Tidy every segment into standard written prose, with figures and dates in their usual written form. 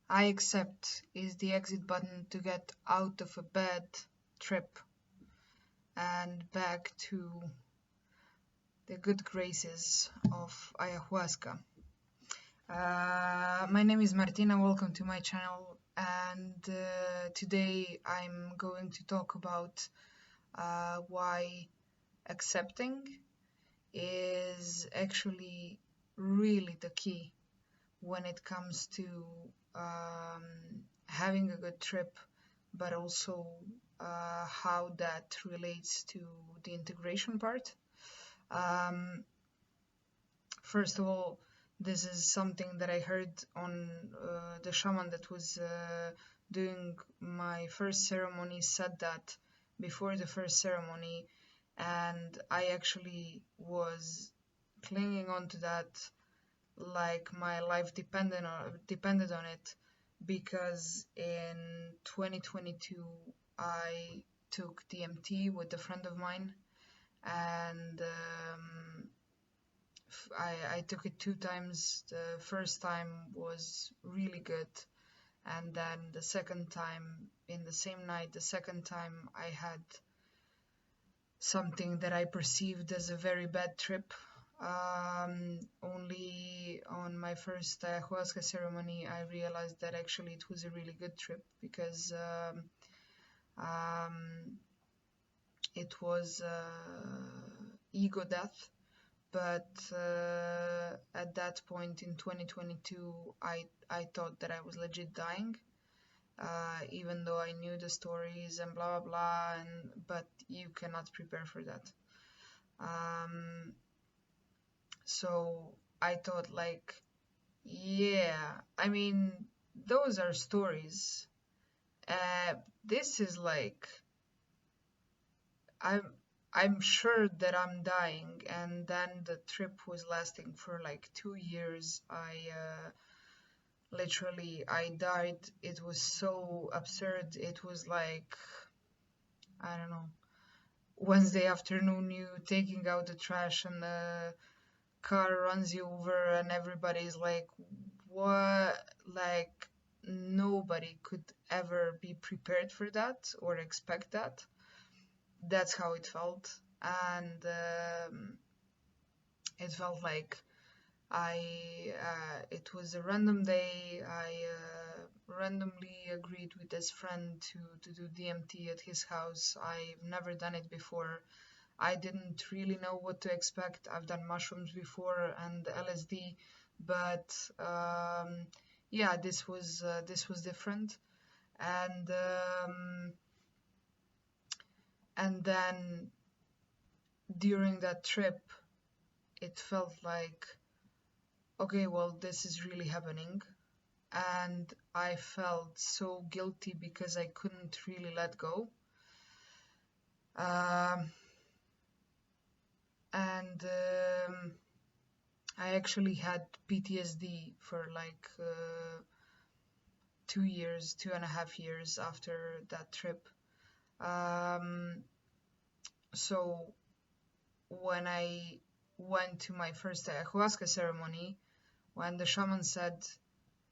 I accept is the exit button to get out of a bad trip and back to the good graces of ayahuasca. My name is Martina, welcome to my channel, and today I'm going to talk about why accepting is actually really the key when it comes to um, having a good trip, but also how that relates to the integration part. Um, First of all, this is something that I heard on the shaman that was doing my first ceremony said that before the first ceremony, and I actually was clinging on to that like my life depended on it, because in 2022 I took DMT with a friend of mine, and I took it 2 times. The first time was really good, and then the second time, in the same night, the second time I had something that I perceived as a very bad trip. Only on my first ayahuasca ceremony I realized that actually it was a really good trip, because um, it was ego death. But at that point in 2022, I thought that I was legit dying, even though I knew the stories and blah blah blah. But you cannot prepare for that. So I thought, like, yeah, I mean, those are stories. This is like, I'm I'm sure that I'm dying, and then the trip was lasting for like 2 years. I died. It was so absurd. It was like, I don't know, Wednesday afternoon, you taking out the trash and the car runs you over, and everybody's like, what? Like, nobody could ever be prepared for that or expect that. That's how it felt. And it felt like it was a random day. I randomly agreed with this friend to do DMT at his house. I've never done it before. I didn't really know what to expect. I've done mushrooms before and LSD, but yeah, this was different. And then during that trip, it felt like, okay, well, this is really happening. And I felt so guilty because I couldn't really let go. Um, and I actually had PTSD for like 2 years, 2.5 years after that trip. Um, so when I went to my first ayahuasca ceremony, when the shaman said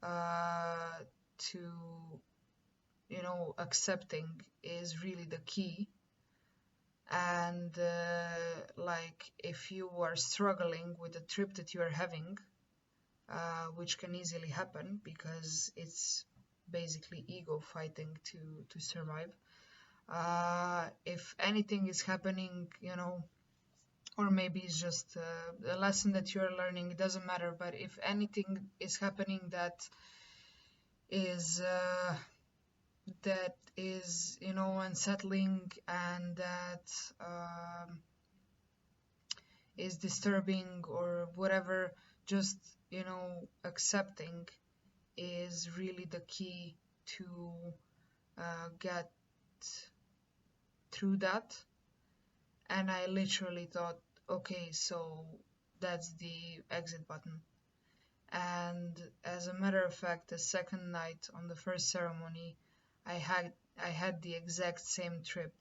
to, accepting is really the key, and like, if you are struggling with the trip that you are having, which can easily happen because it's basically ego fighting to survive. If anything is happening, or maybe it's just a lesson that you're learning, it doesn't matter. But if anything is happening that is unsettling, and that is disturbing or whatever, just accepting is really the key to get through that. And I literally thought, okay, so that's the exit button. And as a matter of fact, the second night on the first ceremony, I had the exact same trip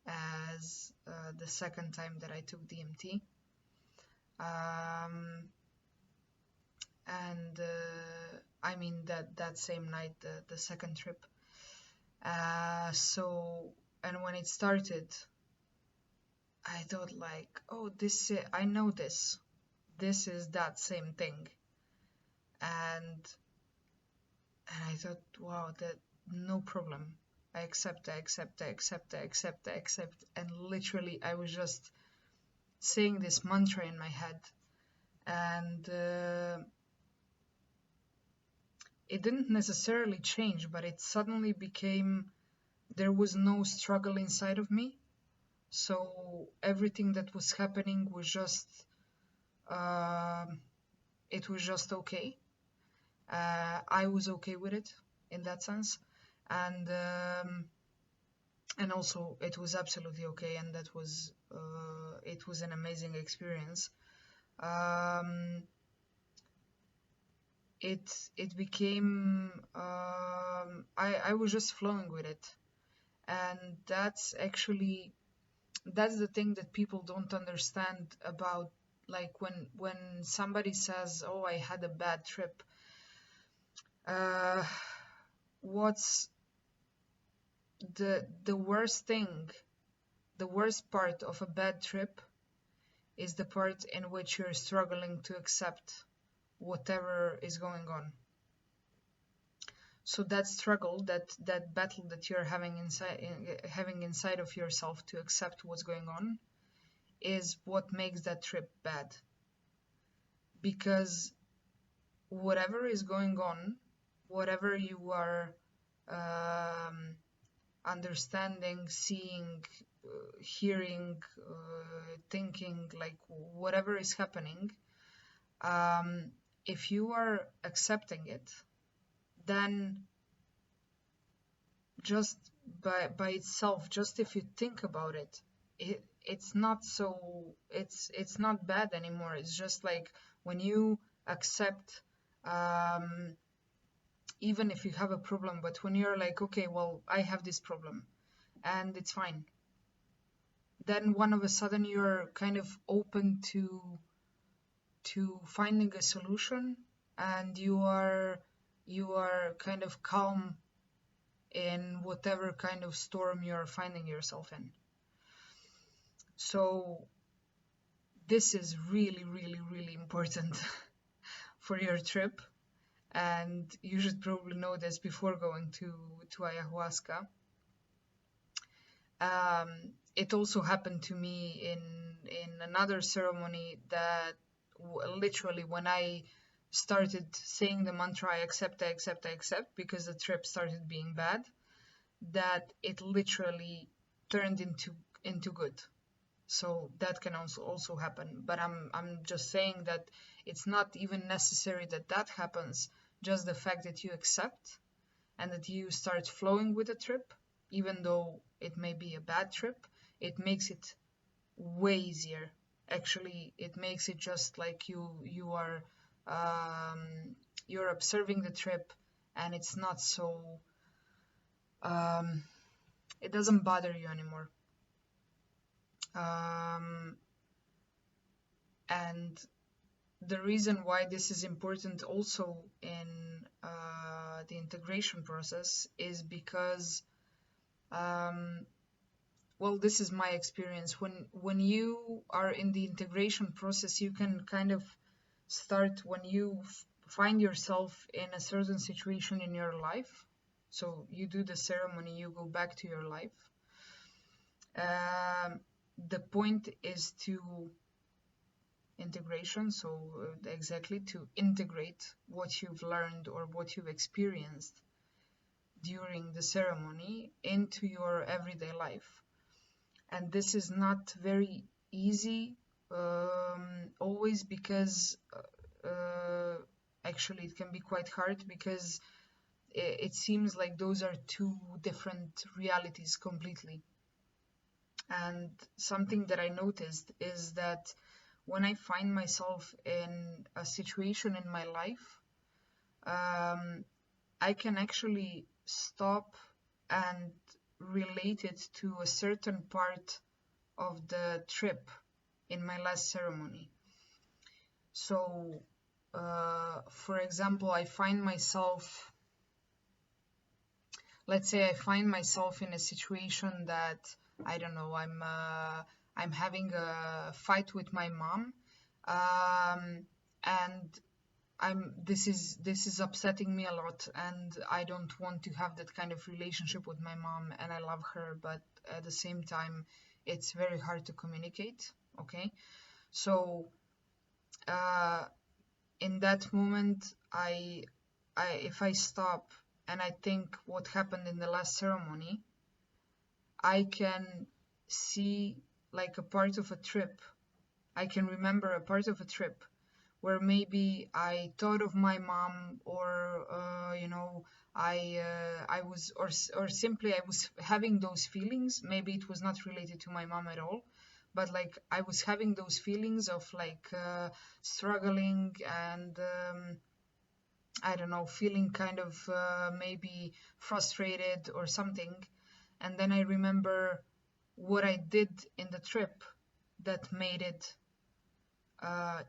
as the second time that I took DMT. And I mean that same night, the second trip. So, and when it started, I thought like, oh, I know this. This is that same thing. And I thought, wow, that no problem. I accept, I accept, I accept, I accept, I accept. And literally, I was just saying this mantra in my head. And it didn't necessarily change, but it suddenly became, there was no struggle inside of me. So everything that was happening was just, it was just okay. I was okay with it in that sense. And also it was absolutely okay, and that was it was an amazing experience. It became I was just flowing with it, and that's the thing that people don't understand about, like when somebody says, oh, I had a bad trip, what's the worst thing, the worst part of a bad trip is the part in which you're struggling to accept whatever is going on. So that struggle, that battle that you're having inside of yourself to accept what's going on, is what makes that trip bad. Because whatever is going on, whatever you are understanding, seeing, hearing, thinking, like whatever is happening, if you are accepting it, then just by itself, just if you think about it, it's not bad anymore. It's just like when you accept, even if you have a problem, but when you're like, okay, well, I have this problem and it's fine, then one of a sudden you're kind of open to finding a solution, and you are kind of calm in whatever kind of storm you're finding yourself in. So this is really, really, really important for your trip, and you should probably know this before going to ayahuasca. It also happened to me in another ceremony that literally when I started saying the mantra, I accept, I accept, I accept, because the trip started being bad, that it literally turned into good. So that can also happen. But I'm just saying that it's not even necessary that happens. Just the fact that you accept and that you start flowing with the trip, even though it may be a bad trip, it makes it way easier. Actually, it makes it just like you are you're observing the trip, and it's not so it doesn't bother you anymore. And the reason why this is important also in the integration process is because well, this is my experience. When you are in the integration process, you can kind of start when you find yourself in a certain situation in your life. So you do the ceremony, you go back to your life. The point is to integration, so exactly to integrate what you've learned or what you've experienced during the ceremony into your everyday life. And this is not very easy always, because actually it can be quite hard, because it seems like those are two different realities completely. And something that I noticed is that when I find myself in a situation in my life, I can actually stop and relate it to a certain part of the trip in my last ceremony. So for example, let's say I find myself in a situation that, I don't know, I'm having a fight with my mom, and this is upsetting me a lot, and I don't want to have that kind of relationship with my mom, and I love her, but at the same time it's very hard to communicate. Okay, so in that moment, if I stop and I think what happened in the last ceremony, I can see like a part of a trip. I can remember a part of a trip where maybe I thought of my mom, or I was, or simply I was having those feelings. Maybe it was not related to my mom at all, but like I was having those feelings of like struggling, and I don't know, feeling kind of maybe frustrated or something. And then I remember what I did in the trip that made it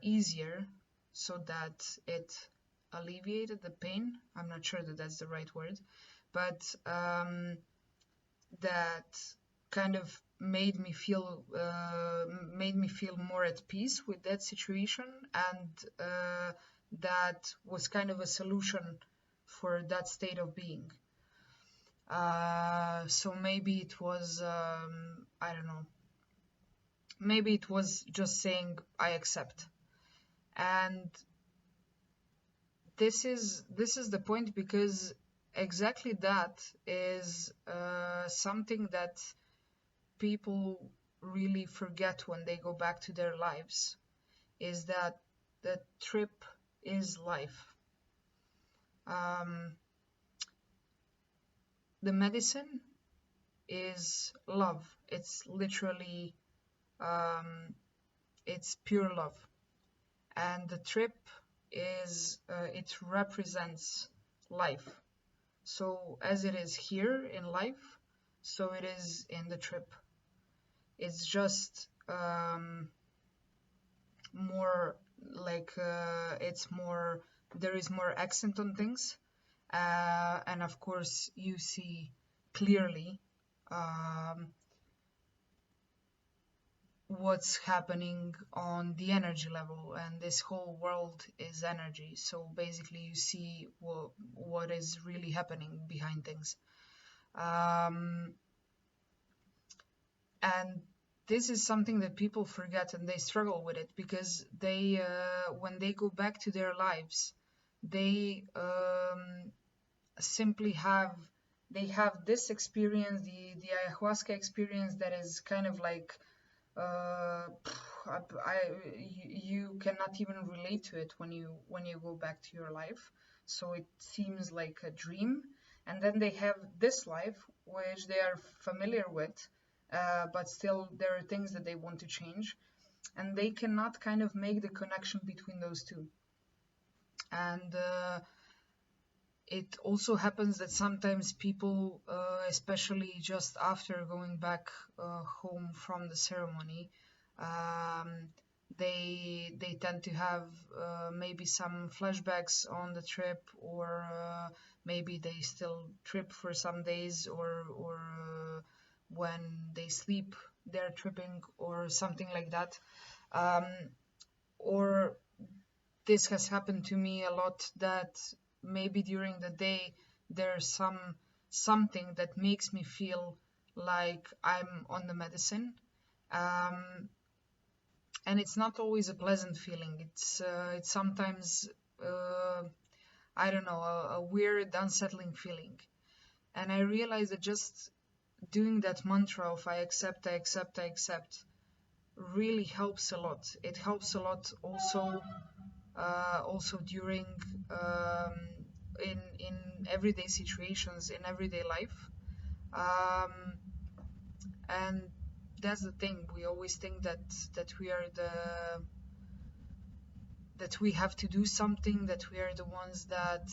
easier, so that it alleviated the pain. I'm not sure that that's the right word, but that kind of made me feel more at peace with that situation, and that was kind of a solution for that state of being. So maybe it was, I don't know, maybe it was just saying I accept. And this is the point, because exactly that is something that people really forget when they go back to their lives, is that the trip is life. The medicine is love. It's literally, it's pure love. And the trip is, it represents life. So as it is here in life, so it is in the trip. It's just more like, it's more, there is more accent on things, and of course you see clearly what's happening on the energy level, and this whole world is energy. So basically you see what is really happening behind things. And this is something that people forget, and they struggle with it, because they when they go back to their lives, they simply have this experience, the ayahuasca experience, that is kind of like, you cannot even relate to it when you go back to your life. So it seems like a dream, and then they have this life which they are familiar with, but still there are things that they want to change, and they cannot kind of make the connection between those two. And it also happens that sometimes people, especially just after going back home from the ceremony, they tend to have maybe some flashbacks on the trip, or maybe they still trip for some days, or when they sleep they're tripping, or something like that. Or this has happened to me a lot, that maybe during the day there's something that makes me feel like I'm on the medicine, and it's not always a pleasant feeling. It's sometimes, I don't know, a weird, unsettling feeling. And I realized that just doing that mantra of I accept, I accept, I accept, really helps a lot. It helps a lot also, during, in everyday situations, in everyday life. And that's the thing. We always think that we are that we have to do something, that we are the ones that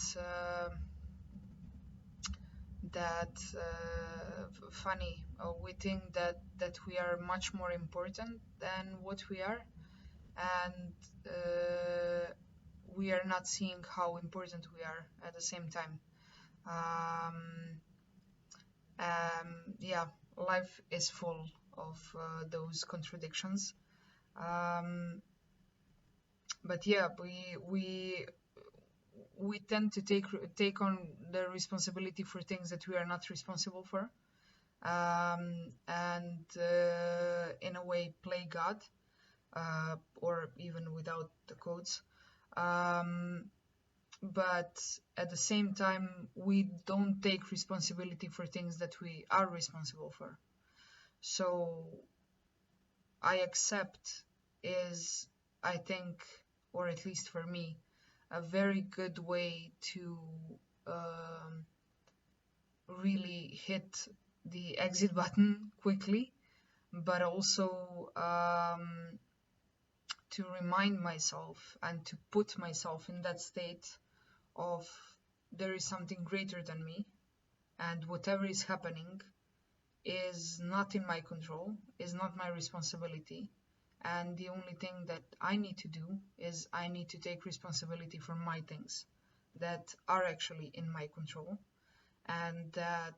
funny. We think that we are much more important than what we are, and we are not seeing how important we are at the same time. Um, yeah, life is full of those contradictions. Um, but yeah, we tend to take on the responsibility for things that we are not responsible for, and in a way play God, or even without the codes. But at the same time, we don't take responsibility for things that we are responsible for. So I accept is, I think, or at least for me, a very good way to um, really hit the exit button quickly, but also to remind myself and to put myself in that state of there is something greater than me, and whatever is happening is not in my control, is not my responsibility. And the only thing that I need to do is I need to take responsibility for my things that are actually in my control, and that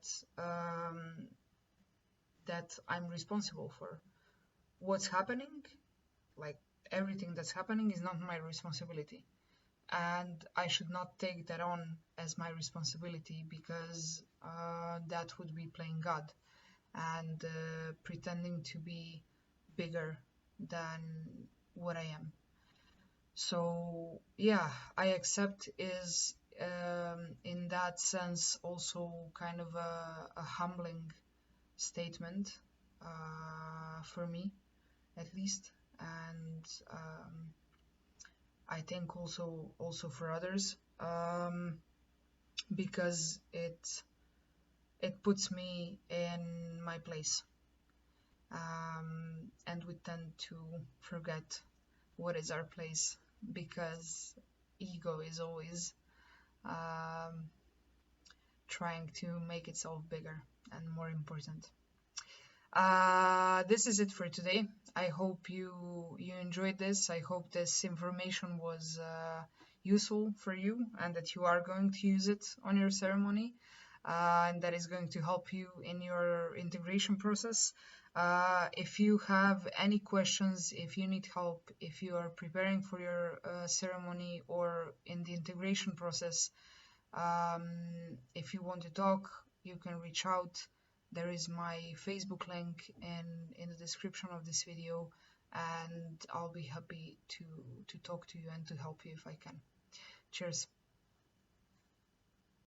I'm responsible for. What's happening, like everything that's happening, is not my responsibility. And I should not take that on as my responsibility, because that would be playing God and pretending to be bigger than what I am. So yeah, I accept is in that sense also kind of a humbling statement for me, at least, and I think also for others, because it puts me in my place, and we tend to forget what is our place, because ego is always um, trying to make itself bigger and more important. This is it for today. I hope you enjoyed this. I hope this information was useful for you, and that you are going to use it on your ceremony, and that is going to help you in your integration process. If you have any questions, if you need help, if you are preparing for your ceremony or in the integration process, if you want to talk, you can reach out. There is my Facebook link in the description of this video, and I'll be happy to talk to you and to help you if I can. Cheers.